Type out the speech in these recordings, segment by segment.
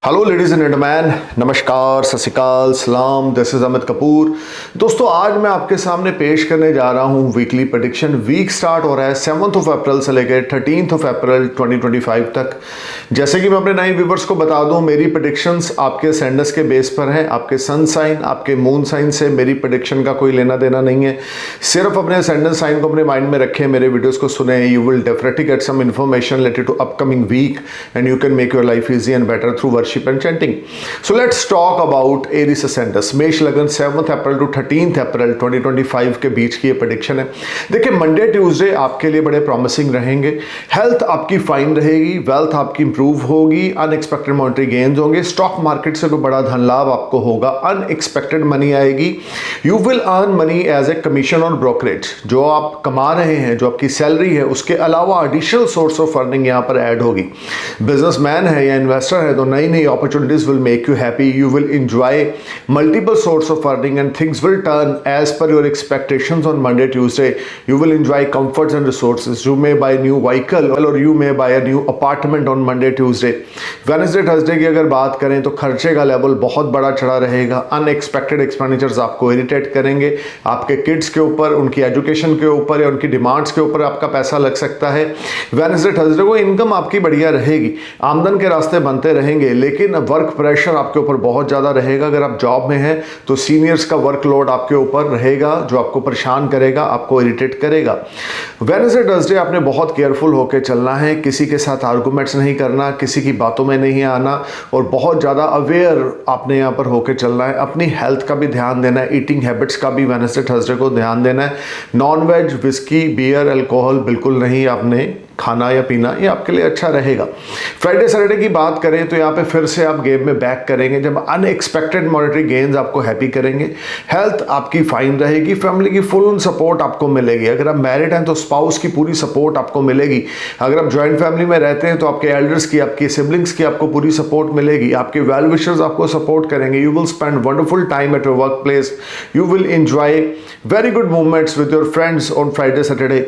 Hello ladies and gentleman, नमस्कार, सत श्री अकाल, सलाम। This is Amit Kapoor. दोस्तों, आज मैं आपके सामने पेश करने जा रहा हूं वीकली प्रेडिक्शन। वीक स्टार्ट हो रहा है 7 अप्रैल से लेकर 13 अप्रैल 2025 तक। जैसे कि मैं अपने नए व्यूवर्स को बता दूं, मेरी प्रेडिक्शंस आपके असेंडेंस के बेस पर हैं। आपके सन साइन, आपके मून साइन से मेरी प्रेडिक्शन का कोई लेना देना नहीं है। सिर्फ अपने असेंडेंस साइन को अपने माइंड में रखें, मेरे वीडियोस को सुने। You will definitely get some information related to upcoming week and you can make your life easy and better through and chanting. So let's talk about Aries Ascendant मेष लगन 7 अप्रैल to 13 अप्रैल 2025 के बीच की ये प्रेडिक्शन है। देखिए, Monday Tuesday आपके लिए बड़े प्रॉमिसिंग रहेंगे। हेल्थ आपकी फाइन रहेगी, वेल्थ आपकी इंप्रूव होगी, अनएक्सपेक्टेड मॉनेटरी गेन्स होंगे, स्टॉक मार्केट से कोई बड़ा धन लाभ आपको होगा, अनएक्सपेक्टेड मनी आएगी। You will earn money as a commission और ब्रोकरेज। जो आप कमा रहे हैं, जो आपकी सैलरी है, उसके अलावा एडिशनल सोर्स ऑफ अर्निंग यहाँ पर ऐड होगी। बिजनेसमैन है या इन्वेस्टर है तो नई नई opportunities will make you happy. You will enjoy multiple sources of earning and things will turn as per your expectations on Monday, Tuesday. You will enjoy comforts and resources. You may buy a new vehicle or you may buy a new apartment on Monday, Tuesday. Wednesday, Thursday की अगर बात करें तो खर्चे का level बहुत बड़ा चढ़ा रहेगा। अनएक्सपेक्टेड एक्सपेंडिचर्स आपको इरिटेट करेंगे। आपके किड्स के ऊपर, उनकी एजुकेशन के ऊपर या उनकी डिमांड्स के ऊपर आपका पैसा लग सकता है। वेडनेसडे, थर्सडे को इनकम आपकी बढ़िया रहेगी, आमदन के रास्ते बनते रहेंगे, लेकिन वर्क प्रेशर आपके ऊपर बहुत ज़्यादा रहेगा। अगर आप जॉब में हैं तो सीनियर्स का वर्कलोड आपके ऊपर रहेगा, जो आपको परेशान करेगा, आपको इरिटेट करेगा। वेडनेसडे, थर्सडे आपने बहुत केयरफुल होकर चलना है। किसी के साथ आर्गूमेंट्स नहीं करना, किसी की बातों में नहीं आना और बहुत ज़्यादा अवेयर आपने यहाँ पर होकर चलना है। अपनी हेल्थ का भी ध्यान देना है, ईटिंग हैबिट्स का भी वेडनेसडे, थर्सडे को ध्यान देना है। Non veg, whisky, beer, alcohol बिल्कुल नहीं आपने खाना या पीना, ये आपके लिए अच्छा रहेगा। फ्राइडे सैटरडे की बात करें तो यहाँ पे फिर से आप गेम में बैक करेंगे जब अनएक्सपेक्टेड मॉनेटरी गेन्स आपको हैप्पी करेंगे। हेल्थ आपकी फाइन रहेगी, फैमिली की फुल सपोर्ट आपको मिलेगी। अगर आप मैरिड हैं तो स्पाउस की पूरी सपोर्ट आपको मिलेगी। अगर आप ज्वाइंट फैमिली में रहते हैं तो आपके एल्डर्स की, आपके सिबलिंग्स की आपको पूरी सपोर्ट मिलेगी। आपके वेल विशर्स आपको सपोर्ट करेंगे। You will spend wonderful time at your work place. You will enjoy very good movements with your friends on Friday Saturday.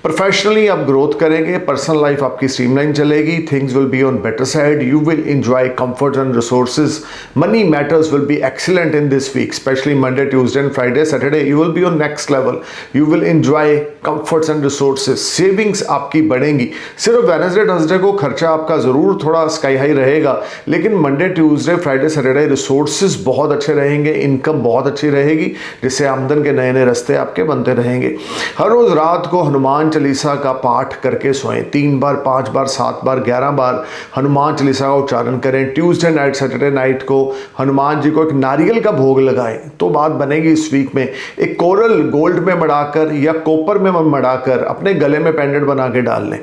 Professionally आप ग्रोथ करेंगे, पर्सनल लाइफ आपकी स्ट्रीमलाइन चलेगी, things will be on better side, you will enjoy comfort and resources, money matters will be excellent in this week, specially Monday, Tuesday and Friday Saturday you will be on next level, you will enjoy comforts and resources, savings आपकी बढ़ेंगी। सिर्फ Wednesday, Thursday को खर्चा आपका जरूर थोड़ा sky high रहेगा, लेकिन Monday, Tuesday, Friday, Saturday resources बहुत अच्छे रहेंगे, इनकम बहुत अच्छी रहेगी, जिससे आमदन के नए नए रास्ते आपके बनते रहेंगे। हर रोज रात को हनुमान चालीसा का पाठ करके सोएं। 3 बार, 5 बार, 7 बार, 11 बार हनुमान चालीसा का उच्चारण करें। ट्यूसडे नाइट, सैटरडे नाइट को हनुमान जी को एक नारियल का भोग लगाएं तो बात बनेगी इस वीक में। एक कोरल गोल्ड में मढ़ाकर या कॉपर में मढ़ाकर अपने गले में पेंडेंट बना के डाल लें।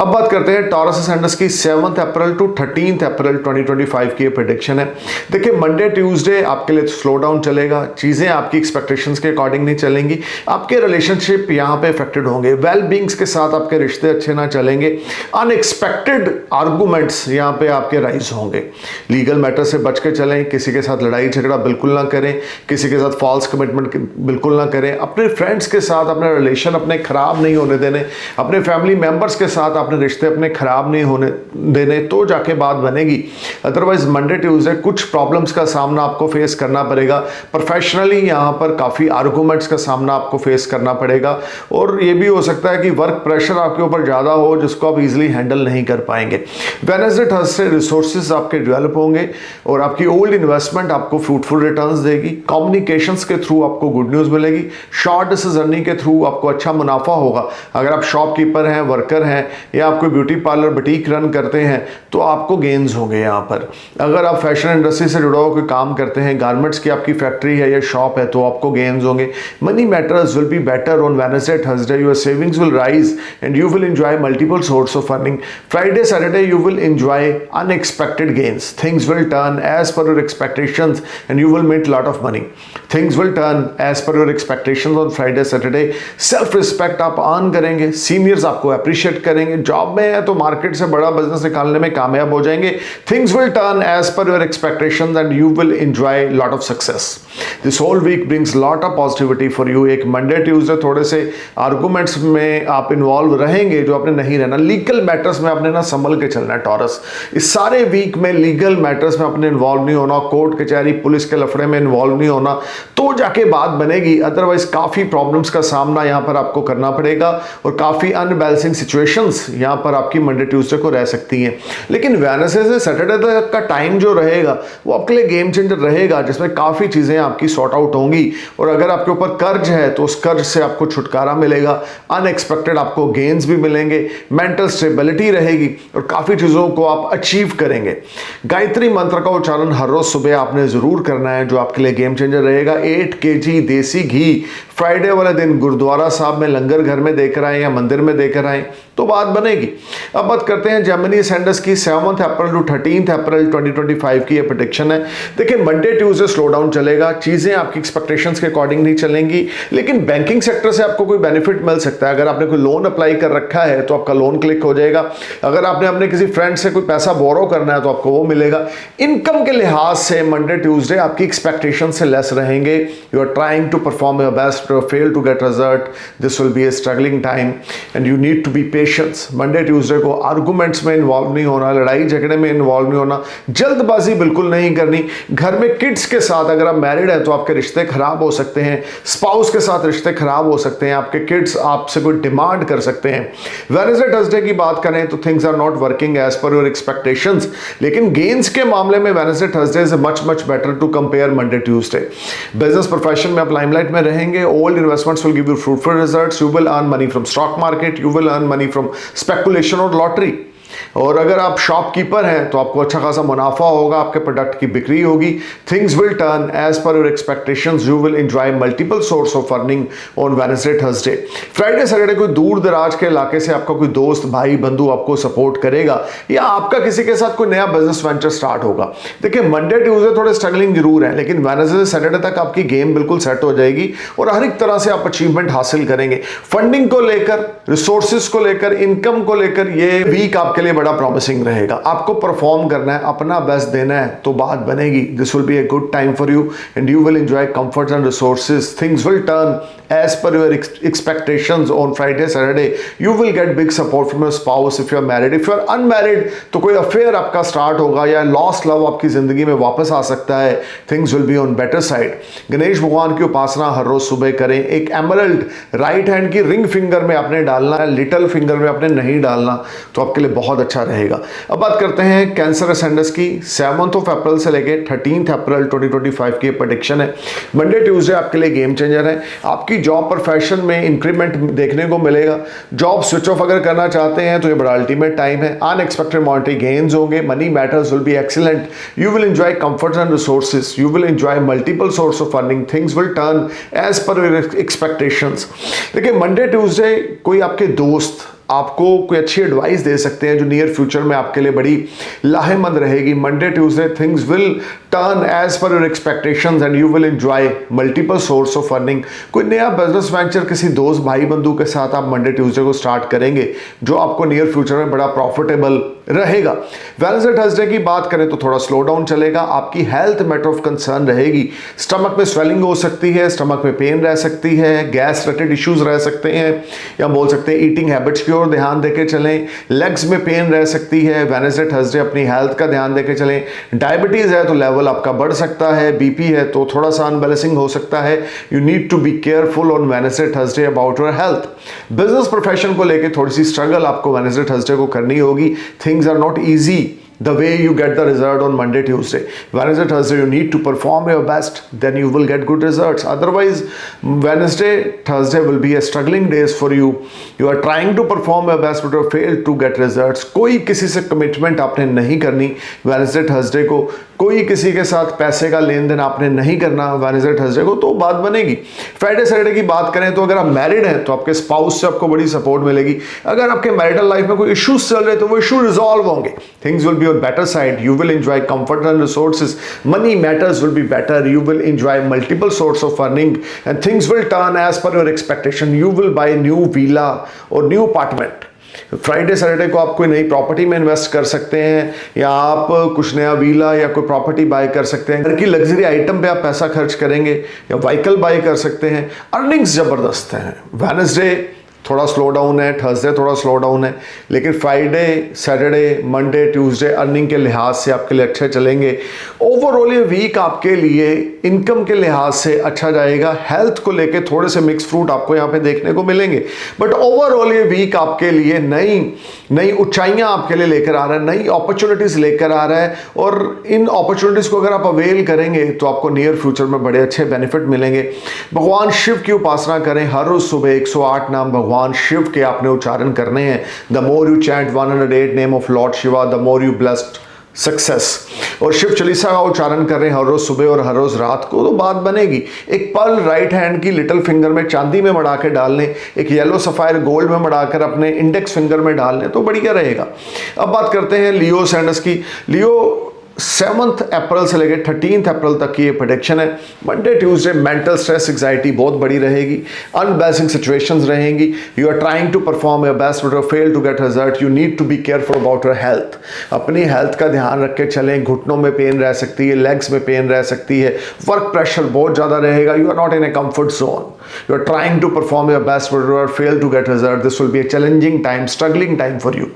अब बात करते हैं टॉरस असेंडेंस की 7 अप्रैल टू 13 अप्रैल 2025 की ये प्रेडिक्शन है। देखिए, मंडे ट्यूसडे आपके लिए स्लो डाउन चलेगा, चीज़ें आपकी एक्सपेक्टेशंस के अकॉर्डिंग नहीं चलेंगी, आपके रिलेशनशिप यहाँ पे अफेक्टेड होंगे, वेल बींग्स के साथ आपके रिश्ते अच्छे ना चलेंगे, अनएक्सपेक्टेड आर्गूमेंट्स यहाँ पे आपके राइज होंगे। लीगल मैटर से बच के चलें, किसी के साथ लड़ाई झगड़ा बिल्कुल ना करें, किसी के साथ फॉल्स कमिटमेंट बिल्कुल ना करें, अपने फ्रेंड्स के साथ अपने रिलेशन अपने खराब नहीं होने देने, अपने फैमिली मेम्बर्स के साथ अपने रिश्ते अपने खराब नहीं होने देने, तो जाके बात बनेगी। अदरवाइज मंडे ट्यूसडे कुछ प्रॉब्लम्स का सामना आपको फेस करना पड़ेगा। प्रोफेशनली यहाँ पर काफ़ी आर्गूमेंट्स का सामना आपको फेस करना पड़ेगा और ये भी हो सकता है कि वर्क प्रेशर आपके ऊपर ज़्यादा हो जिसको आप इजीली हैंडल नहीं कर पाएंगे। वेडनेसडे, थर्सडे रिसोर्सेज आपके डेवलप होंगे और आपकी ओल्ड इन्वेस्टमेंट आपको फ्रूटफुल रिटर्न्स देगी। कम्युनिकेशंस के थ्रू आपको गुड न्यूज़ मिलेगी। शॉर्ट डिस्टेंस अर्निंग के थ्रू आपको अच्छा मुनाफा होगा। अगर आप शॉपकीपर हैं, वर्कर हैं या आप कोई ब्यूटी पार्लर बुटीक रन करते हैं तो आपको गेन्स होंगे यहाँ पर। अगर आप फैशन इंडस्ट्री से जुड़ा हुआ कोई काम करते हैं, गारमेंट्स की आपकी फैक्ट्री है या शॉप है, तो आपको गेन्स होंगे। Money matters will be better on Wednesday, Thursday, your savings will rise and you will enjoy multiple source of earning. Friday, Saturday you will enjoy unexpected gains, things will turn as per your expectations and you will make lot of money. Things will turn as per your expectations on Friday, Saturday. Self respect आप earn करेंगे, seniors आपको appreciate करेंगे, job में हैं तो market से बड़ा business निकालने में कामयाब हो जाएंगे। Things will turn as per your expectations and you will enjoy lot of success. This whole week brings lot of positivity for you. एक मंडे ट्यूसडे थोड़े से आर्गूमेंट्स में आप इन्वॉल्व रहेंगे जो आपने नहीं रहना। लीगल मैटर्स में आपने ना संभल के चलना है टॉरस। इस सारे वीक में लीगल मैटर्स में आपने इन्वॉल्व नहीं होना, कोर्ट कचहरी पुलिस के लफड़े में इन्वॉल्व नहीं होना, तो जाके बात बनेगी। अदरवाइज काफी प्रॉब्लम्स का सामना यहां पर आपको करना पड़ेगा और काफी अनबैलेंसिंग सिचुएशंस यहां पर आपकी मंडे ट्यूसडे को रह सकती हैं। लेकिन वेडनेसडे से सैटरडे तक का टाइम जो रहेगा वो आपके लिए गेम चेंजर रहेगा, जिसमें काफी चीजें आपकी सॉर्ट आउट होंगी। और अगर आपके ऊपर कर्ज है तो उस कर्ज से आपको छुटकारा मिलेगा, अनएक्सपेक्टेड आपको गेन्स भी मिलेंगे, मेंटल स्टेबिलिटी रहेगी और काफी चीजों को आप अचीव करेंगे। गायत्री मंत्र का उच्चारण हर रोज सुबह आपने जरूर करना है, जो आपके लिए गेम चेंजर रहेगा। 8 kg देसी घी फ्राइडे वाले दिन गुरुद्वारा साहब में लंगर घर में देकर आए या मंदिर में देकर आए तो बात बनेगी। अब बात करते हैं जेमिनी सैंडर्स की 7 अप्रैल टू 13 अप्रैल 2025 की ये प्रेडिक्शन है। देखिए मंडे ट्यूसडे स्लो डाउन चलेगा, चीजें आपकी एक्सपेक्टेशंस के अकॉर्डिंग नहीं चलेंगी, लेकिन बैंकिंग सेक्टर से आपको कोई बेनिफिट मिल सकता है। अगर आपने कोई लोन अप्लाई कर रखा है तो आपका लोन क्लिक हो जाएगा। अगर आपने अपने किसी फ्रेंड से कोई पैसा बोरो करना है तो आपको वो मिलेगा। इनकम के लिहाज से मंडे ट्यूसडे आपकी एक्सपेक्टेशन से लेस रहेंगे। You are trying to perform your best, fail to get result, this will be a struggling time and you need to be patience. Monday Tuesday को आर्गुमेंट्स में involve नहीं होना, लड़ाई झगड़े में इन्वॉल्व नहीं होना, जल्दबाजी बिल्कुल नहीं करनी। घर में किड्स के साथ अगर आप मैरिड हैं तो आपके रिश्ते खराब हो सकते हैं, स्पाउस के साथ रिश्ते खराब हो सकते हैं, आपके किड्स आपसे कोई डिमांड कर सकते हैं। वेडनेसडे थर्सडे की बात करें तो things are not working as per your expectations, लेकिन गेन्स के मामले में Wednesday Thursday is much better to compare Monday Tuesday. Business profession में आप लाइमलाइट में रहेंगे। Old investments will give you fruitful results. You will earn money from stock market, you will earn money from speculation और lottery. और अगर आप shopkeeper हैं तो आपको अच्छा खासा मुनाफा होगा, आपके प्रोडक्ट की बिक्री होगी। Things will turn as per your expectations, you will enjoy multiple source of earning on Wednesday Thursday. Friday Saturday कोई दूर दराज के इलाके से आपका कोई दोस्त भाई बंधु आपको सपोर्ट करेगा या आपका किसी के साथ कोई नया बिजनेस वेंचर स्टार्ट होगा। देखिए मंडे ट्यूसडे थोड़े स्ट्रगलिंग जरूर है, लेकिन वेडनेसडे से सैटरडे तक आपकी गेम बिल्कुल सेट हो जाएगी और हर एक तरह से आप अचीवमेंट हासिल करेंगे। फंडिंग को लेकर, रिसोर्सेज को लेकर, इनकम को लेकर ये वीक आपके लिए बड़ा प्रॉमिसिंग रहेगा। आपको परफॉर्म करना है, अपना बेस्ट देना है तो बात बनेगी। This will be a good time for you and you will enjoy comforts and resources. Things will turn as per your expectations on Friday Saturday. You will get big support from your spouse if you are married. If you are unmarried तो कोई affair आपका start होगा या lost love आपकी जिंदगी में वापस आ सकता है। Things will be on better side. Ganesh भगवान की उपासना हर रोज सुबह करें। एक एमरल्ड राइट हैंड की रिंग फिंगर में आपने डालना है, लिटिल फिंगर में आपने नहीं डालना, तो आपके लिए बहुत अच्छा रहेगा। अब बात करते हैं कैंसर असेंडेंस की। 7 अप्रैल से लेके 13 अप्रैल 2025 की प्रेडिक्शन है। मंडे ट्यूसडे आपके लिए गेम चेंजर है। आपकी जॉब प्रोफेशन में इंक्रीमेंट देखने को मिलेगा। जॉब स्विच ऑफ अगर करना चाहते हैं तो ये बड़ा अल्टीमेट टाइम है। अनएक्सपेक्टेड मॉनेटरी गेन्स होंगे। Money matters will be excellent. You will enjoy comforts and resources. You will enjoy multiple source of earning. Things will turn as per your expectations. देखिए मंडे ट्यूसडे कोई आपके दोस्त आपको कोई अच्छी advice दे सकते हैं जो नियर फ्यूचर में आपके लिए बड़ी लाहेमंद रहेगी। Monday Tuesday things will turn as per your expectations and you will enjoy multiple source of earning. कोई नया बिजनेस वेंचर किसी दोस्त भाई बंधु के साथ आप मंडे ट्यूसडे को स्टार्ट करेंगे जो आपको नियर फ्यूचर में बड़ा प्रॉफिटेबल रहेगा। वेडनेसडे थर्सडे की बात करें तो थोड़ा स्लो डाउन चलेगा। आपकी हेल्थ मैटर ऑफ कंसर्न रहेगी। स्टमक में स्वेलिंग हो सकती है, स्टमक में पेन रह सकती है, गैस रिलेटेड इश्यूज रह सकते हैं, या बोल सकते हैं ईटिंग हैबिट्स की ओर ध्यान देके चलें। लेग्स में पेन रह सकती है। वेडनेसडे थर्सडे अपनी हेल्थ का ध्यान देके चलें। डायबिटीज है तो लेवल आपका बढ़ सकता है। बीपी है तो थोड़ा सा अनबैलेंसिंग हो सकता है। You need to be careful on Wednesday Thursday about your health. Business profession को लेकर थोड़ी सी स्ट्रगल आपको वेडनेसडे थर्सडे को करनी होगी। Things are not easy the way you get the result on Monday, Tuesday. Wednesday, Thursday, you need to perform your best, then you will get good results. Otherwise, Wednesday, Thursday will be a struggling days for you. You are trying to perform your best, but you fail to get results. कोई किसी से commitment आपने नहीं करनी Wednesday, Thursday को। कोई किसी के साथ पैसे का लेन देन आपने नहीं करना Wednesday, Thursday को, तो बात बनेगी। फ्राइडे सैटरडे की बात करें तो अगर आप मैरिड हैं तो आपके स्पाउस से आपको बड़ी सपोर्ट मिलेगी। अगर आपके मैरिटल लाइफ में कोई इश्यूज चल रहे तो वो इशू रिजॉल्व होंगे। Things will B on better side. You will enjoy comfort and resources. Money matters will be better. You will enjoy multiple source of earning and things will turn as per your expectation. You will buy a new villa or new apartment. Friday Saturday को आप कोई नई property में invest कर सकते हैं, या आप कुछ नया वीला या कोई प्रॉपर्टी बाय कर सकते हैं, घर की लग्जरी आइटम पे आप पैसा खर्च करेंगे, या व्हीकल बाय कर सकते हैं। अर्निंग्स जबरदस्त हैं। वेडनेसडे थोड़ा स्लो डाउन है, थर्सडे थोड़ा स्लो डाउन है, लेकिन Friday Saturday Monday Tuesday earning के लिहाज से आपके लिए अच्छे चलेंगे। ओवरऑल ये वीक आपके लिए इनकम के लिहाज से अच्छा जाएगा। हेल्थ को लेके थोड़े से मिक्स फ्रूट आपको यहाँ पे देखने को मिलेंगे, बट ओवरऑल ये वीक आपके लिए नई ऊंचाइयां आपके लिए लेकर आ रहा है, नई अपॉर्चुनिटीज लेकर आ रहा है, और इन अपॉर्चुनिटीज को अगर आप अवेल करेंगे तो आपको नियर फ्यूचर में बड़े अच्छे बेनिफिट मिलेंगे। भगवान शिव की उपासना करें, हर रोज सुबह 108 नाम भगवान शिव के आपने उच्चारण करने हैं। The more you chant 108 name of Lord Shiva, the more you blessed success. और शिव चालीसा का उच्चारण कर रहे हैं हर रोज सुबह और हर रोज रात को, तो बात बनेगी। एक पर्ल राइट हैंड की लिटिल फिंगर में चांदी में मड़ा के डाल लें, एक येलो सफायर गोल्ड में मड़ाकर अपने इंडेक्स फिंगर में डाल लें तो बढ़िया रहेगा। अब बात करते हैं लियो सैंडस की। लियो 7 अप्रैल से लेकर 13 अप्रैल तक की ये प्रेडिक्शन है। Monday Tuesday mental stress anxiety बहुत बड़ी रहेगी, अनबैलेंसिंग सिचुएशंस रहेंगी। You are trying to perform your best but fail to get result. You need to be careful about your health. अपनी हेल्थ का ध्यान रख के चलें। घुटनों में पेन रह सकती है, लेग्स में पेन रह सकती है, वर्क प्रेशर बहुत ज़्यादा रहेगा। You are not in a comfort zone. You are trying to perform your best but you are fail to get result. This will be a challenging time, struggling time for you.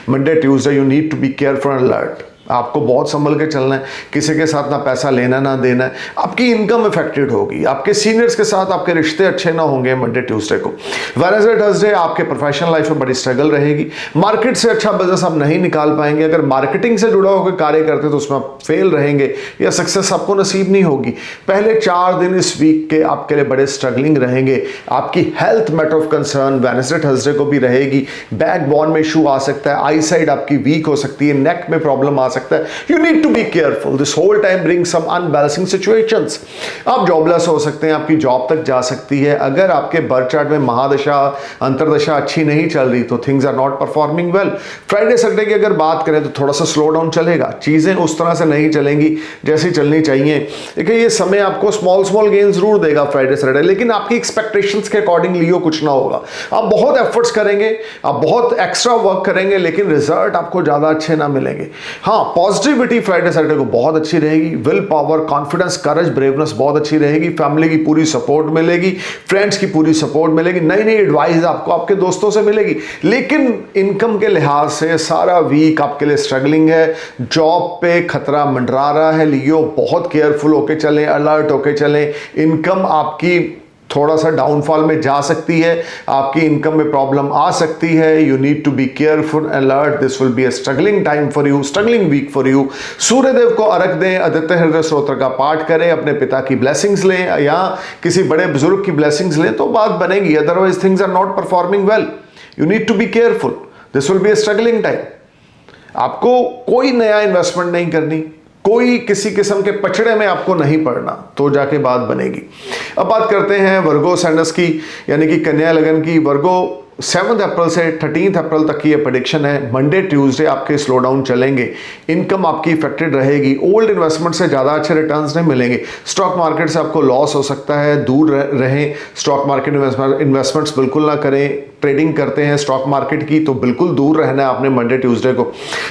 Monday Tuesday you need to be careful and alert. आपको बहुत संभल के चलना है, किसी के साथ ना पैसा लेना ना देना है। आपकी इनकम इफेक्टेड होगी, आपके सीनियर्स के साथ आपके रिश्ते अच्छे ना होंगे मंडे ट्यूसडे को। वेडनेसडे थर्सडे आपके प्रोफेशनल लाइफ में बड़ी स्ट्रगल रहेगी। मार्केट से अच्छा बिजनेस आप नहीं निकाल पाएंगे। अगर मार्केटिंग से जुड़ा होकर कार्य करते तो उसमें आप फेल रहेंगे या सक्सेस आपको नसीब नहीं होगी। पहले 4 दिन इस वीक के आपके लिए बड़े स्ट्रगलिंग रहेंगे। आपकी health matter of concern Wednesday Thursday को भी रहेगी। बैक बोन में इशू आ सकता है, आई साइड आपकी वीक हो सकती है, नेक में प्रॉब्लम आ सकता है। You need to be careful. This whole time brings some unbalancing situations. आप जॉबलेस हो सकते हैं, आपकी जॉब तक जा सकती है। अगर आपके बर्थ चार्ट में महादशा अंतरदशा अच्छी नहीं चल रही तो things are not performing well. Friday Saturday की अगर बात करें तो थोड़ा सा स्लो डाउन चलेगा, चीजें उस तरह से नहीं चलेंगी जैसी चलनी चाहिए। देखिए ये समय आपको स्मॉल गेन जरूर देगा फ्राइडे सैटरडे, लेकिन आपकी एक्सपेक्टेशंस के अकॉर्डिंग लियो कुछ ना होगा। आप बहुत एफर्ट्स करेंगे, आप बहुत एक्स्ट्रा वर्क करेंगे, लेकिन रिजल्ट आपको ज्यादा अच्छे ना मिलेंगे। हाँ, पॉजिटिविटी फ्राइडे सैटरडे को बहुत अच्छी रहेगी। Will power, confidence, courage, braveness बहुत अच्छी रहेगी। फैमिली की पूरी सपोर्ट मिलेगी, फ्रेंड्स की पूरी सपोर्ट मिलेगी, नई नई एडवाइस आपको आपके दोस्तों से मिलेगी। लेकिन इनकम के लिहाज से सारा वीक आपके लिए स्ट्रगलिंग है। जॉब पे खतरा मंडरा रहा है। लियो बहुत केयरफुल होके चलें, अलर्ट होके चलें। इनकम आपकी थोड़ा सा डाउनफॉल में जा सकती है, आपकी इनकम में प्रॉब्लम आ सकती है। You need to be careful alert. This will be a struggling time for you, struggling week for you. Suryadev को अर्घ दें, आदित्य हृदय स्तोत्र का पाठ करें, अपने पिता की ब्लेसिंग्स लें या किसी बड़े बुजुर्ग की ब्लेसिंग्स लें तो बात बनेगी। Otherwise things are not performing well. You need to be careful. This will be a struggling time. आपको कोई नया इन्वेस्टमेंट नहीं करनी, कोई किसी किस्म के पचड़े में आपको नहीं पड़ना, तो जाके बात बनेगी। अब बात करते हैं वर्गो सैंडस की, यानी कि कन्या लगन की। वर्गो 7 अप्रैल से 13 अप्रैल तक की ये प्रेडिक्शन है। मंडे ट्यूसडे आपके स्लो डाउन चलेंगे, इनकम आपकी इफेक्टेड रहेगी, ओल्ड इन्वेस्टमेंट से ज़्यादा अच्छे रिटर्न्स नहीं मिलेंगे, स्टॉक मार्केट से आपको लॉस हो सकता है, दूर रहें। स्टॉक मार्केट इन्वेस्टमेंट्स बिल्कुल ना करें। ट्रेडिंग करते हैं स्टॉक मार्केट की तो बिल्कुल दूर रहना है आपने मंडे ट्यूसडे को।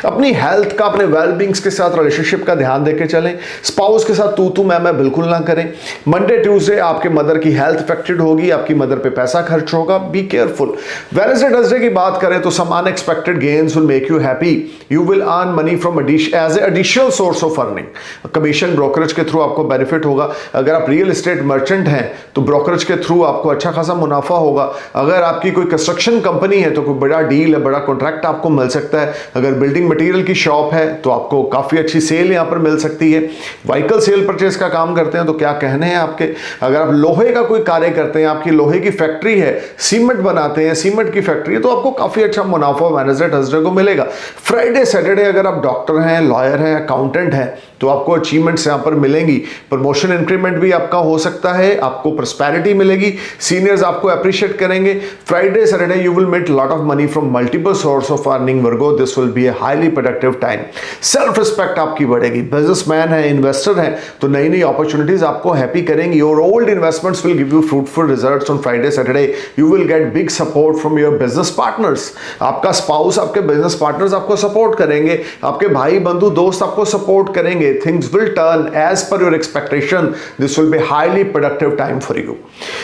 अपनी हेल्थ का, अपने वेलबींग्स के साथ रिलेशनशिप का ध्यान देके चलें। स्पाउस के साथ तू मैं बिल्कुल ना करें। मंडे ट्यूसडे आपके मदर की हेल्थ इफेक्टेड होगी, आपकी मदर पे पैसा खर्च होगा, बी केयरफुल। वेडनेसडे थर्सडे की बात करें तो some unexpected gains will make you happy. You will earn money from as a additional source of earning. Commission brokerage के थ्रू आपको बेनिफिट होगा। अगर आप रियल एस्टेट मर्चेंट हैं तो ब्रोकरेज के थ्रू आपको अच्छा खासा मुनाफा होगा। अगर आपकी कोई कंस्ट्रक्शन कंपनी है तो कोई बड़ा डील है, बड़ा कॉन्ट्रैक्ट आपको मिल सकता है। अगर बिल्डिंग मटेरियल की शॉप है तो आपको काफ़ी अच्छी सेल यहाँ पर मिल सकती है। व्हीकल सेल परचेज का काम करते हैं तो क्या कहने हैं आपके। अगर आप लोहे का कोई कार्य करते हैं, आपकी लोहे की फैक्ट्री है, सीमेंट बनाते हैं, सीमेंट की फैक्ट्री है, तो आपको काफ़ी अच्छा मुनाफा वेडनेसडे थर्सडे को मिलेगा। फ्राइडे सैटरडे अगर आप डॉक्टर हैं, लॉयर हैं, अकाउंटेंट हैं तो आपको अचीवमेंट्स यहाँ पर मिलेंगी। प्रमोशन इंक्रीमेंट भी आपका हो सकता है, आपको प्रॉस्पेरिटी मिलेगी, सीनियर्स आपको अप्रिशिएट करेंगे। Friday Saturday you will make lot of money from multiple source of earning Virgo, this will be a highly productive time. Self respect आपकी बढ़ेगी, बिजनेसमैन है, इन्वेस्टर है, तो नई नई अपॉर्चुनिटीज आपको हैप्पी करेंगी। और old investments will give you fruitful results on Friday Saturday. You will get big support from your business partners, आपका स्पाउस, आपके बिजनेस पार्टनर्स आपको सपोर्ट करेंगे, आपके भाई बंधु दोस्त आपको सपोर्ट करेंगे। Things will turn as per your expectation, this will be highly productive time for you.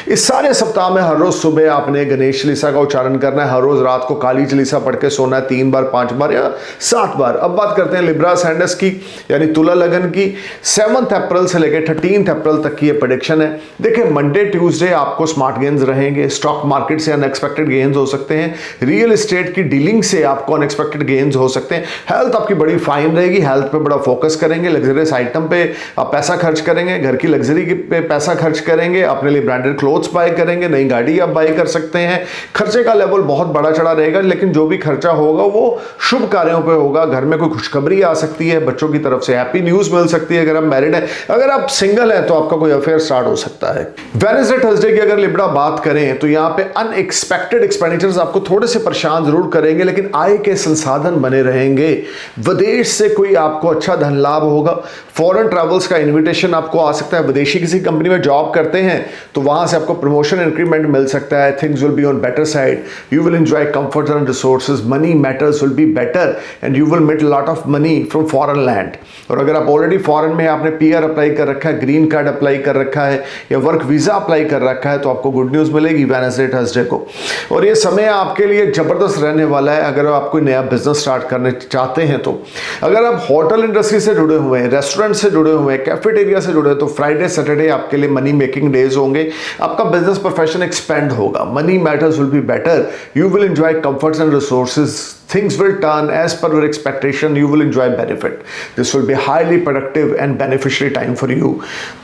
इस सारे सप्ताह में हर रोज सुबह आपने गणेश चालीसा का उच्चारण करना है, हर रोज रात को काली चालीसा पढ़ के सोना है, 3 बार 5 बार या 7 बार। अब बात करते हैं लिब्रा सैंडस की, यानी तुला लगन की। 7 अप्रैल से लेकर 13 अप्रैल तक की ये प्रेडिक्शन है। देखिए मंडे ट्यूसडे आपको स्मार्ट गेन्स रहेंगे, स्टॉक मार्केट से अनएक्सपेक्टेड गेन्स हो सकते हैं, रियल एस्टेट की डीलिंग से आपको अनएक्सपेक्टेड गेन्स हो सकते हैं। हेल्थ आपकी बड़ी फाइन रहेगी, हेल्थ पे बड़ा फोकस करेंगे, लग्जरियस आइटम पे आप पैसा खर्च करेंगे, घर की लग्जरी पे पैसा खर्च करेंगे, अपने लिए ब्रांडेड क्लोथ्स बाय करेंगे, नई गाड़ी आप बाय कर सकते हैं। खर्चे का लेवल बहुत बड़ा चढ़ा रहेगा, लेकिन जो भी खर्चा होगा वो शुभ कार्यों पे होगा। घर में कोई खुशखबरी आ सकती है, बच्चों की तरफ से हैप्पी न्यूज मिल सकती है अगर आप मैरिड है। अगर आप सिंगल है तो आपका कोई अफेयर स्टार्ट हो सकता है। वेडनेसडे थर्सडे की अगर लिब्रा बात करें तो यहाँ पे अनएक्सपेक्टेड एक्सपेंडिचर्स आपको थोड़े से परेशान जरूर करेंगे, लेकिन आय के संसाधन बने रहेंगे। विदेश से कोई आपको अच्छा धन लाभ होगा, फॉरेन ट्रैवल्स का इन्विटेशन आपको आ सकता है। विदेशी किसी कंपनी में जॉब करते हैं तो वहां से आपको प्रमोशन इंक्रीमेंट मिल सकता है। Things will be on better side, you will enjoy comfort and resources, money matters will be better and you will make lot of money from foreign land. और अगर आप ऑलरेडी फॉरेन में आपने PR apply कर रखा है, green card apply कर रखा है या वर्क वीजा अप्लाई कर रखा है, तो आपको गुड न्यूज मिलेगी वेडनेसडे थर्सडे को। और ये समय आपके लिए जबरदस्त रहने वाला है अगर आप कोई नया बिजनेस स्टार्ट करने चाहते हैं तो। अगर आप होटल इंडस्ट्री से जुड़े हुए हैं, रेस्टोरेंट से जुड़े हुए हैं, कैफेटेरिया से जुड़े हैं, तो फ्राइडे सैटरडे आपके लिए मनी मेकिंग डेज होंगे। आपका बिजनेस प्रोफेशन एक्सपेंड होगा, money matters will be better, you will enjoy comforts and resources, things will turn as per your expectation, you will enjoy benefit. This will be highly productive and beneficiary time for you.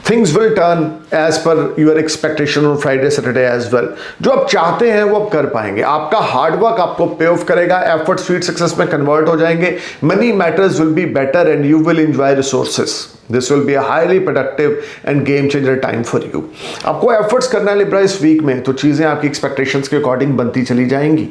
Things will turn as per your expectation on Friday, Saturday as well. जो आप चाहते हैं वो आप कर पाएंगे, आपका hard work आपको पे ऑफ करेगा, एफर्ट स्वीट सक्सेस में कन्वर्ट हो जाएंगे, money matters will be better and you will enjoy resources. This will be a highly productive and game changer time for you. आपको एफर्ट्स करना है लिब्रा इस वीक में, तो चीजें आपकी एक्सपेक्टेशंस के अकॉर्डिंग बनती चली जाएंगी।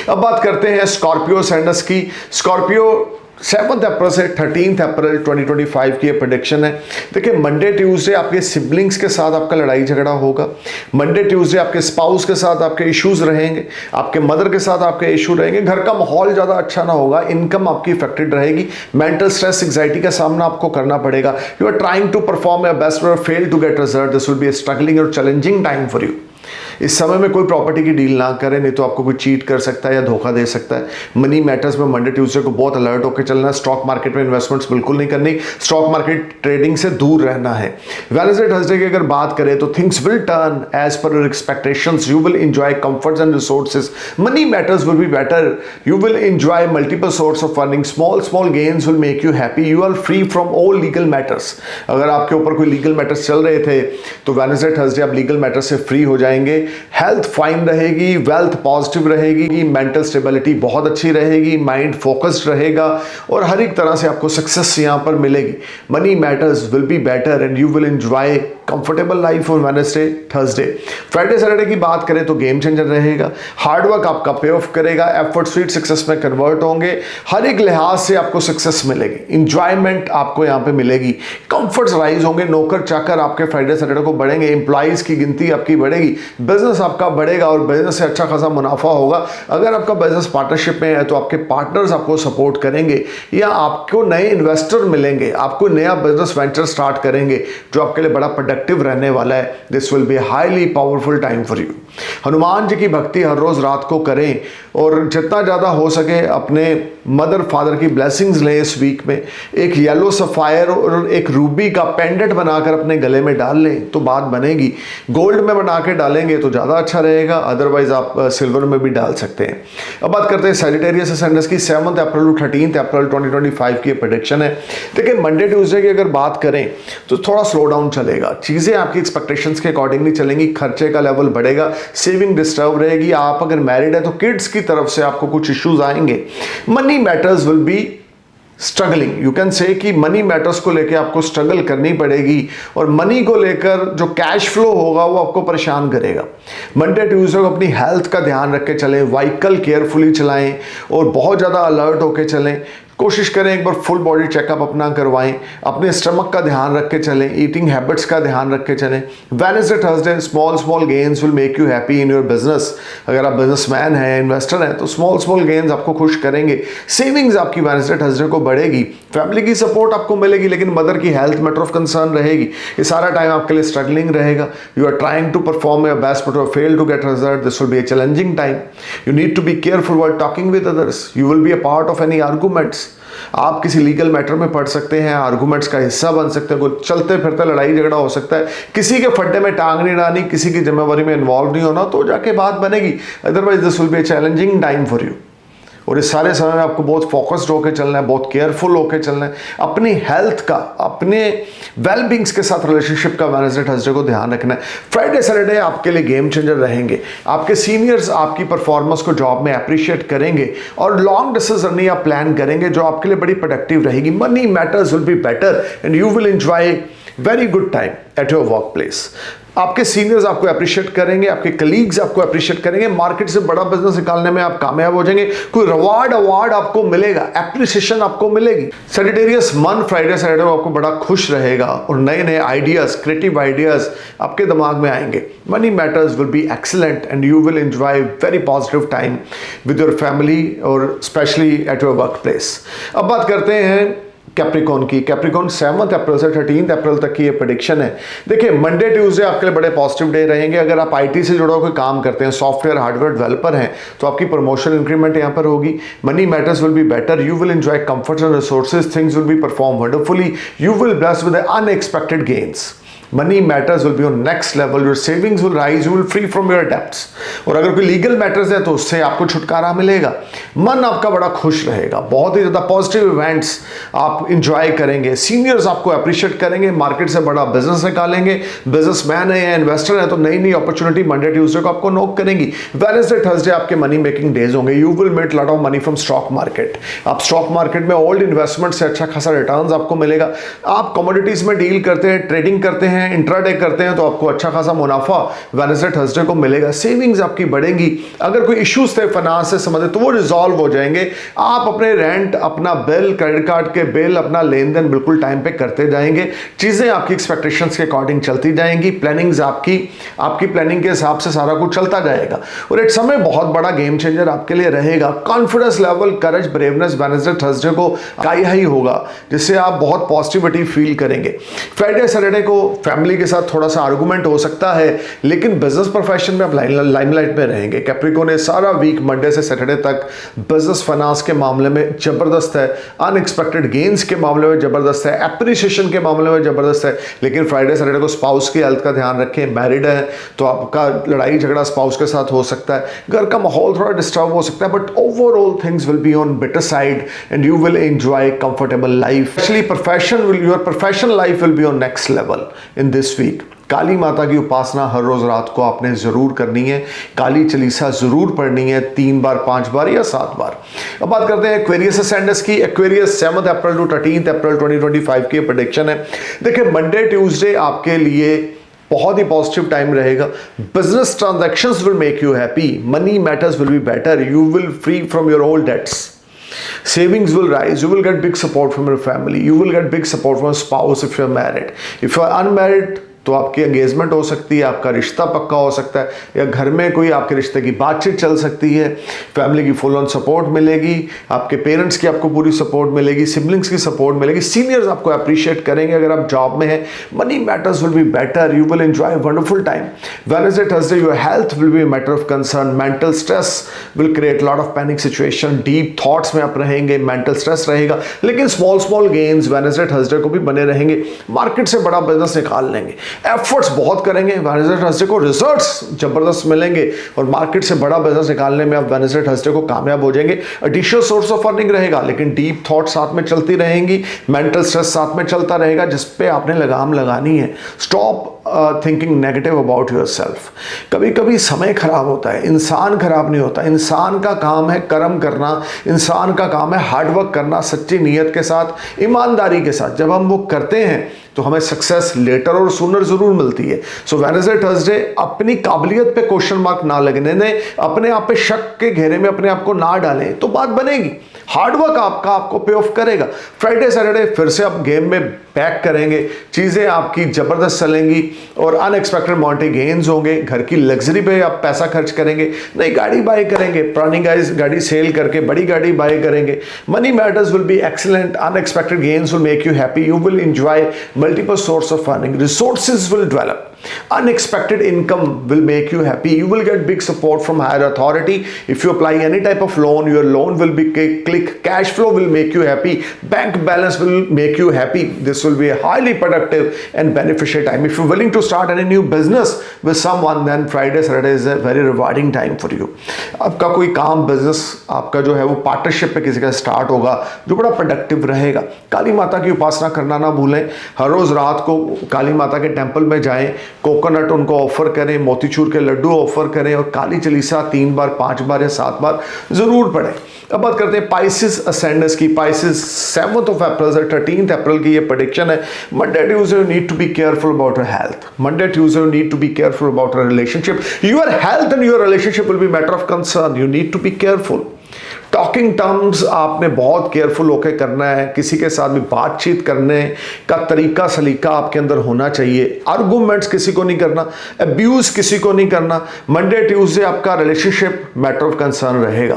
अब बात करते हैं स्कॉर्पियो सैंडस की। स्कॉर्पियो 7 अप्रैल से 13 अप्रैल 2025 की ये प्रेडिक्शन है। देखिए मंडे ट्यूसडे आपके सिबलिंग्स के साथ आपका लड़ाई झगड़ा होगा, मंडे ट्यूसडे आपके स्पाउस के साथ आपके इश्यूज रहेंगे, आपके मदर के साथ आपके इशू रहेंगे, घर का माहौल ज़्यादा अच्छा ना होगा, इनकम आपकी इफेक्टेड रहेगी, मेंटल स्ट्रेस एंग्जाइटी का सामना आपको करना पड़ेगा। You are trying to perform your best और fail to get result, this will be a struggling और चैलेंजिंग टाइम फॉर यू। इस समय में कोई प्रॉपर्टी की डील ना करें, नहीं तो आपको कोई चीट कर सकता है या धोखा दे सकता है। मनी मैटर्स में मंडे ट्यूसडे को बहुत अलर्ट होकर चलना है। स्टॉक मार्केट में इन्वेस्टमेंट्स बिल्कुल नहीं करनी, स्टॉक मार्केट ट्रेडिंग से दूर रहना है। वेडनेसडे थर्सडे की अगर बात करें तो things will turn as per your expectations, you will enjoy comforts and resources, money matters will be better, you will enjoy multiple source of earning, small gains will make you happy, you are free from all legal matters. अगर आपके ऊपर कोई legal matters चल रहे थे तो Wednesday Thursday आप legal matters से फ्री हो जाएंगे। हेल्थ फाइन रहेगी, वेल्थ पॉजिटिव रहेगी, मेंटल स्टेबिलिटी बहुत अच्छी रहेगी, माइंड फोकस्ड रहेगा और हर एक तरह से आपको सक्सेस यहाँ पर मिलेगी। Money matters will be better and you will enjoy comfortable life on Wednesday Thursday. Friday Saturday की बात करें तो गेम चेंजर रहेगा, हार्डवर्क आपका पे ऑफ करेगा, एफर्ट स्वीट सक्सेस में कन्वर्ट होंगे, हर एक लिहाज से आपको सक्सेस मिलेगी, इंजॉयमेंट आपको यहाँ पे मिलेगी, कंफर्ट्स राइज होंगे, नौकर चाकर आपके फ्राइडे सैटरडे को बढ़ेंगे, एम्प्लॉइज की गिनती आपकी बढ़ेगी, बिजनेस आपका बढ़ेगा और बिजनेस से अच्छा खासा मुनाफा होगा। अगर आपका बिजनेस पार्टनरशिप में है तो आपके पार्टनर्स आपको सपोर्ट करेंगे या आपको नए इन्वेस्टर मिलेंगे, आपको नया बिजनेस वेंचर स्टार्ट करेंगे जो आपके लिए बड़ा प्रोडक्टिव रहने वाला है। This will be highly powerful time for you. Hanuman ji की भक्ति हर रोज रात को करें और जितना ज़्यादा हो सके अपने मदर फादर की ब्लेसिंग्स लें इस वीक में। एक येलो सफायर और एक रूबी का पेंडेंट बनाकर अपने गले में डाल लें तो बात बनेगी। गोल्ड में बना के डालेंगे तो ज़्यादा अच्छा रहेगा, अदरवाइज आप सिल्वर में भी डाल सकते हैं। अब बात करते हैं सैजिटेरियस असेंडेंस की। 7 अप्रैल टू 13 अप्रैल 2025 की प्रेडिक्शन है। देखिए मंडे ट्यूसडे की अगर बात करें तो थोड़ा स्लो डाउन चलेगा, चीज़ें आपकी एक्सपेक्टेशंस के अकॉर्डिंग नहीं चलेंगी, खर्चे का लेवल बढ़ेगा, सेविंग डिस्टर्ब रहेगी। आप अगर मैरिड है तो किड्स की तरफ से आपको कुछ इश्यूज आएंगे। Money matters will be struggling, you can say कि मनी मैटर्स को लेकर आपको स्ट्रगल करनी पड़ेगी और मनी को लेकर जो कैश फ्लो होगा वो आपको परेशान करेगा। मंडे ट्यूसडे को अपनी हेल्थ का ध्यान रख के चलें, व्हीकल केयरफुली चलाएं और बहुत ज़्यादा अलर्ट होकर चलें। कोशिश करें एक बार फुल बॉडी चेकअप अपना करवाएं, अपने स्टमक का ध्यान रख के चलें, ईटिंग हैबिट्स का ध्यान रख के चलें। Wednesday Thursday small gains will make you happy in your business. अगर आप बिजनेसमैन हैं, इन्वेस्टर हैं, तो स्मॉल गेन्स आपको खुश करेंगे। सेविंग्स आपकी वेडनेसडे थर्सडे को बढ़ेगी। फैमिली की सपोर्ट आपको मिलेगी, लेकिन मदर की हेल्थ मैटर ऑफ कंसर्न रहेगी। ये सारा टाइम आपके लिए स्ट्रगलिंग रहेगा। You are trying to perform your best but you fail to get result. This will be a challenging time. You need to be careful while talking with others. You will be a part of any arguments. आप किसी legal matter में पढ़ सकते हैं, arguments का हिस्सा बन सकते हैं, कोई चलते फिरते लड़ाई झगड़ा हो सकता है, किसी के फड्डे में टांग नहीं डालनी, किसी की जिम्मेवारी में इन्वॉल्व नहीं होना, तो जाके बात बनेगी। Otherwise this will be a challenging time for you. और इस सारे समय में आपको बहुत फोकस्ड होकर चलना है, बहुत केयरफुल होकर चलना है। अपनी हेल्थ का, अपने वेलबींग्स के साथ रिलेशनशिप का वेडनेसडे थर्सडे को ध्यान रखना है। फ्राइडे सैटरडे आपके लिए गेम चेंजर रहेंगे। आपके सीनियर्स आपकी परफॉर्मेंस को जॉब में अप्रिशिएट करेंगे और लॉन्ग डिस्टेंस जर्नी आप प्लान करेंगे जो आपके लिए बड़ी प्रोडक्टिव रहेगी। Money matters will be better and you will enjoy very good time at your work place. आपके सीनियर्स आपको अप्रिशिएट करेंगे, आपके कलीग्स आपको अप्रिशिएट करेंगे, मार्केट से बड़ा बिजनेस निकालने में आप कामयाब हो जाएंगे, कोई रिवार्ड अवार्ड आपको मिलेगा, एप्रिसिएशन आपको मिलेगी। सैजिटेरियस मन फ्राइडे सैटरडे आपको बड़ा खुश रहेगा और नए नए आइडियाज, क्रिएटिव आइडियाज आपके दिमाग में आएंगे। Money matters will be excellent and you will enjoy very positive time with your family और specially at your work place. अब बात करते हैं कैप्रिकॉन की। कैप्रिकॉन 7 अप्रैल से 13 अप्रैल तक की ये प्रेडिक्शन है। देखिए, मंडे ट्यूसडे आपके लिए बड़े पॉजिटिव डे रहेंगे। अगर आप आईटी से जुड़ा कोई काम करते हैं, सॉफ्टवेयर हार्डवेयर डेवलपर हैं, तो आपकी प्रमोशन इंक्रीमेंट यहाँ पर होगी। Money matters will be better, you will enjoy comfort and resources, things will be perform wonderfully, you will bless with unexpected gains. Money matters will be on next level, your savings will rise, you will free from your debts. और अगर कोई legal matters है तो उससे आपको छुटकारा मिलेगा। मन आपका बड़ा खुश रहेगा, बहुत ही ज़्यादा पॉजिटिव इवेंट्स आप इंजॉय करेंगे। सीनियर्स आपको अप्रिशिएट करेंगे, मार्केट से बड़ा बिजनेस निकालेंगे। बिजनेसमैन है या इन्वेस्टर है तो नई नई अपॉर्चुनिटी मंडे ट्यूसडे को आपको नोक करेंगी। वेडनेसडे थर्सडे आपके मनी मेकिंग डेज होंगे। You will make lot of money from stock market. आप स्टॉक मार्केट में ओल्ड इन्वेस्टमेंट से अच्छा खासा रिटर्न आपको मिलेगा। आप कमोडिटीज में डील करते हैं, ट्रेडिंग करते हैं, इंट्राडे करते हैं, तो आपको अच्छा खासा मुनाफा वेडनेसडे थर्सडे को मिलेगा। सेविंग्स आपकी बढ़ेंगी। अगर कोई इश्यूज थे फाइनेंस से संबंधित तो वो रिजॉल्व हो जाएंगे। आप अपने रेंट, अपना बिल, क्रेडिट कार्ड के बिल, अपना लेन देन बिल्कुल टाइम पे करते जाएंगे। चीजें आपकी एक्सपेक्टेशंस के अकॉर्डिंग चलती जाएंगी। प्लानिंग्स आपकी प्लानिंग के हिसाब से सारा कुछ चलता जाएगा। और एक समय बहुत बड़ा गेम चेंजर आपके लिए रहेगा। कॉन्फिडेंस लेवल, करेज, ब्रेवनेस वेडनेसडे थर्सडे को हाई हाई होगा, जिससे आप बहुत पॉजिटिविटी फील करेंगे। फ्राइडे सैटरडे को फैमिली के साथ थोड़ा सा आर्गुमेंट हो सकता है, लेकिन बिजनेस प्रोफेशन में आप लाइमलाइट में रहेंगे। कैप्रिकॉर्न ने सारा वीक मंडे से सैटरडे तक बिजनेस फाइनेंस के मामले में जबरदस्त है, अनएक्सपेक्टेड गेन्स के मामले में जबरदस्त है, एप्रिसिएशन के मामले में जबरदस्त है। लेकिन फ्राइडे सैटरडे को स्पाउस की हेल्थ का ध्यान रखें। मैरिड है तो आपका लड़ाई झगड़ा स्पाउस के साथ हो सकता है, घर का माहौल थोड़ा डिस्टर्ब हो सकता है, but overall things will be on better side and you will enjoy comfortable life. Actually your professional life will be on next level in this week. Kali माता की उपासना हर रोज रात को आपने जरूर करनी है। काली चालीसा जरूर पढ़नी है, 3 बार, 5 बार या 7 बार। अब बात करते हैं एक्वेरियस असेंडेंस की। एक्वेरियस 7 अप्रैल टू 13 अप्रैल 2025 की प्रेडिक्शन है। देखिए, मंडे ट्यूसडे आपके लिए बहुत ही पॉजिटिव टाइम रहेगा। Business transactions will make you happy, money matters will be better, you will free from your old debts, savings will rise, you will get big support from your family, you will get big support from a spouse if you are married. If you are unmarried, तो आपकी engagement हो सकती है, आपका रिश्ता पक्का हो सकता है, या घर में कोई आपके रिश्ते की बातचीत चल सकती है। फैमिली की फुल ऑन सपोर्ट मिलेगी, आपके पेरेंट्स की आपको पूरी सपोर्ट मिलेगी, सिबलिंग्स की सपोर्ट मिलेगी, सीनियर्स आपको अप्रिशिएट करेंगे अगर आप जॉब में हैं। Money matters will be better, you will enjoy wonderful time. Wednesday Thursday your health will be matter of concern, mental stress will create lot of panic situation, deep thoughts में आप रहेंगे, mental stress रहेगा। लेकिन small gains Wednesday Thursday को भी बने रहेंगे। Market से बड़ा बिजनेस निकाल लेंगे, एफर्ट्स बहुत करेंगे। वेडनेसडे थर्सडे को रिजल्ट्स जबरदस्त मिलेंगे और मार्केट से बड़ा बिजनेस निकालने में आप वेडनेसडे थर्सडे को कामयाब हो जाएंगे। एडिशनल सोर्स ऑफ अर्निंग रहेगा, लेकिन डीप थॉट साथ में चलती रहेंगी, मेंटल स्ट्रेस साथ में चलता रहेगा, जिस पे आपने लगाम लगानी है। Stop thinking negative about your self. कभी कभी समय खराब होता है, इंसान खराब नहीं होता। इंसान का काम है कर्म करना, इंसान का काम है हार्डवर्क करना, सच्ची नीयत के साथ, ईमानदारी के साथ। जब हम वो करते हैं तो हमें सक्सेस लेटर और सूनर जरूर मिलती है। सो वेडनेसडे थर्सडे अपनी काबिलियत पे क्वेश्चन मार्क ना लगने दें, अपने आप पे शक के घेरे में अपने आप को ना डालें, तो बात बनेगी। हार्डवर्क आपको पे ऑफ करेगा। फ्राइडे सैटरडे फिर से आप गेम में बैक करेंगे, चीज़ें आपकी ज़बरदस्त चलेंगी और अनएक्सपेक्टेड मॉनिटरी गेन्स होंगे। घर की लग्जरी पे आप पैसा खर्च करेंगे, नई गाड़ी बाय करेंगे, पुरानी गाड़ी सेल करके बड़ी गाड़ी बाय करेंगे। Money matters will be excellent, unexpected gains will make you happy, you will enjoy multiple source of earning, resources will develop, unexpected income will make you happy, you will get big support from higher authority. If you apply any type of loan, your loan will be click, cash flow will make you happy, bank balance will make you happy. This will be a highly productive and beneficial time. If you're willing to start any new business with someone, then Friday Saturday is a very rewarding time for you. आपका कोई काम business आपका जो है वो partnership पे किसी का स्टार्ट होगा जो बड़ा प्रोडक्टिव रहेगा। काली माता की उपासना करना ना भूलें। हर रोज रात को काली माता के टेंपल में जाएं, कोकोनट उनको ऑफर करें, मोतीचूर के लड्डू ऑफर करें और काली चालीसा 3 बार 5 बार या 7 बार जरूर पढ़ें। अब बात करते हैं पाइसिस असेंडेंस की। पाइसिस 7th of April से 13th April की ये प्रेडिक्शन है। Monday Tuesday you need to be careful about your health. Monday Tuesday you need to be careful about your relationship. Your health and your relationship will be matter of concern, you need to be careful. Talking terms आपने बहुत careful होकर करना है। किसी के साथ भी बातचीत करने का तरीका सलीका आपके अंदर होना चाहिए। आर्गूमेंट्स किसी को नहीं करना, अब्यूज किसी को नहीं करना। मंडे ट्यूसडे आपका रिलेशनशिप मैटर ऑफ कंसर्न रहेगा।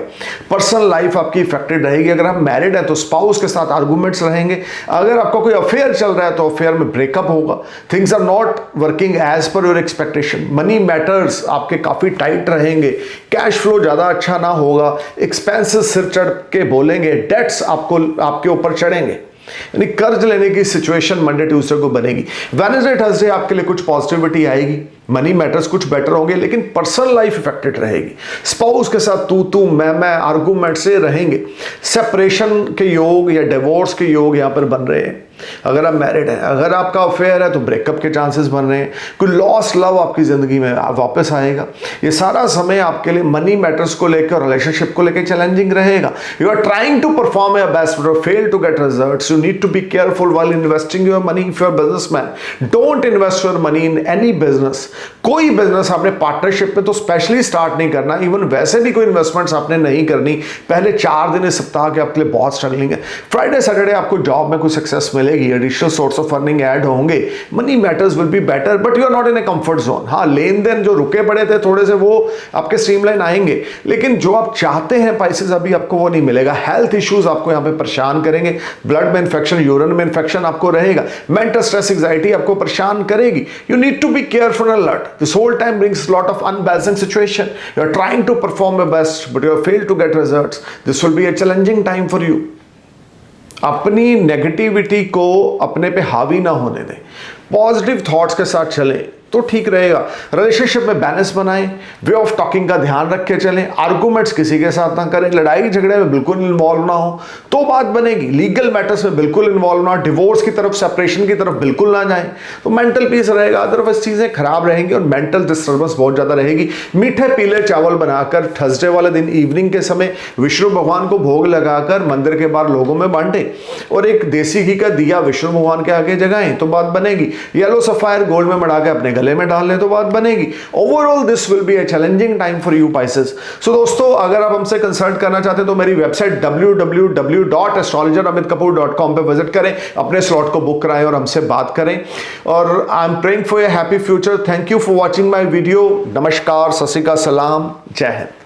पर्सनल लाइफ आपकी इफेक्टेड रहेगी। अगर आप मैरिड हैं तो स्पाउस के साथ आर्गूमेंट्स रहेंगे। अगर आपका कोई अफेयर चल रहा है तो अफेयर में ब्रेकअप होगा। Things are not working as per your expectation. Money matters आपके काफी टाइट रहेंगे। कैश फ्लो ज्यादा अच्छा ना होगा। एक्सपेंसेस सिर चढ़ के बोलेंगे। डेट्स आपके ऊपर चढ़ेंगे, यानी कर्ज लेने की सिचुएशन मंडे ट्यूसडे को बनेगी। वेडनेसडे थर्सडे आपके लिए कुछ पॉजिटिविटी आएगी। मनी मैटर्स कुछ बेटर होंगे, लेकिन पर्सनल लाइफ इफेक्टेड रहेगी। स्पाउस के साथ तू मैं आर्गूमेंट से रहेंगे। सेपरेशन के योग या डिवोर्स के योग यहां पर बन रहे हैं। अगर आप मैरिड हैं, अगर आपका अफेयर है तो ब्रेकअप के चांसेस बन रहे हैं। कोई लॉस लव आपकी जिंदगी में वापस आएगा। ये सारा समय आपके लिए मनी मैटर्स को लेकर, रिलेशनशिप को लेकर चैलेंजिंग रहेगा। You are trying to perform your best but fail to get results. You need to be careful while investing your money. If you are businessman, don't invest your money in any business. कोई business आपने partnership में तो specially start नहीं करना। Even वैसे भी कोई investments आपने नहीं करनी। पहले 4 दिन इस सप्ताह के आपके लिए बहुत स्ट्रगलिंग है। फ्राइडे सैटरडे आपको जॉब में कोई सक्सेस मिलेगी, additional source of earning add होंगे। Money matters will be better but you are not in a comfort zone. हाँ, लेन देन जो रुके पड़े थे थोड़े से वो आपके स्ट्रीमलाइन आएंगे, लेकिन जो आप चाहते हैं पाइसेस अभी आपको वो नहीं मिलेगा। हेल्थ इश्यूज आपको यहाँ पे परेशान करेंगे। ब्लड में इन्फेक्शन, यूरिन में इन्फेक्शन आपको रहेगा। मेंटल स्ट्रेस, एंजाइटी आपको परेशान करेगी। You need to be careful and alert. This whole time brings a lot of unbalanced situation. You are trying to perform your best, but you have failed to get results. This will be a challenging time for you. अपनी negativity को अपने पे हावी ना होने दें। Positive thoughts के साथ चलें तो ठीक रहेगा। रिलेशनशिप में बैलेंस बनाएं। वे ऑफ टॉकिंग का ध्यान रख के चलें। आर्गूमेंट्स किसी के साथ ना करें। लड़ाई झगड़े में बिल्कुल इन्वॉल्व ना हो तो बात बनेगी। लीगल मैटर्स में बिल्कुल इन्वॉल्व ना, डिवोर्स की तरफ, सेपरेशन की तरफ बिल्कुल ना जाएं तो मेंटल पीस रहेगा। अदरवाइज चीजें खराब रहेंगी और मेंटल डिस्टर्बेंस बहुत ज्यादा रहेगी। मीठे पीले चावल बनाकर थर्सडे वाले दिन इवनिंग के समय विष्णु भगवान को भोग लगाकर मंदिर के बाहर लोगों में बांटे और एक देसी घी का दिया विष्णु भगवान के आगे जगाएं तो बात बनेगी। येलो सफायर गोल्ड में मढ़ा के अपने गले में डाल लें तो बात बनेगी। Overall this will be a challenging time for you Pisces. So दोस्तों, अगर आप हमसे कंसल्ट करना चाहते हैं तो मेरी वेबसाइट www.astrologeramitkapoor.com पे विजिट करें, अपने स्लॉट को बुक कराएं और हमसे बात करें। और I am praying for a happy future. Thank you for watching my video. नमस्कार, सत श्री अकाल, सलाम, जय हिंद।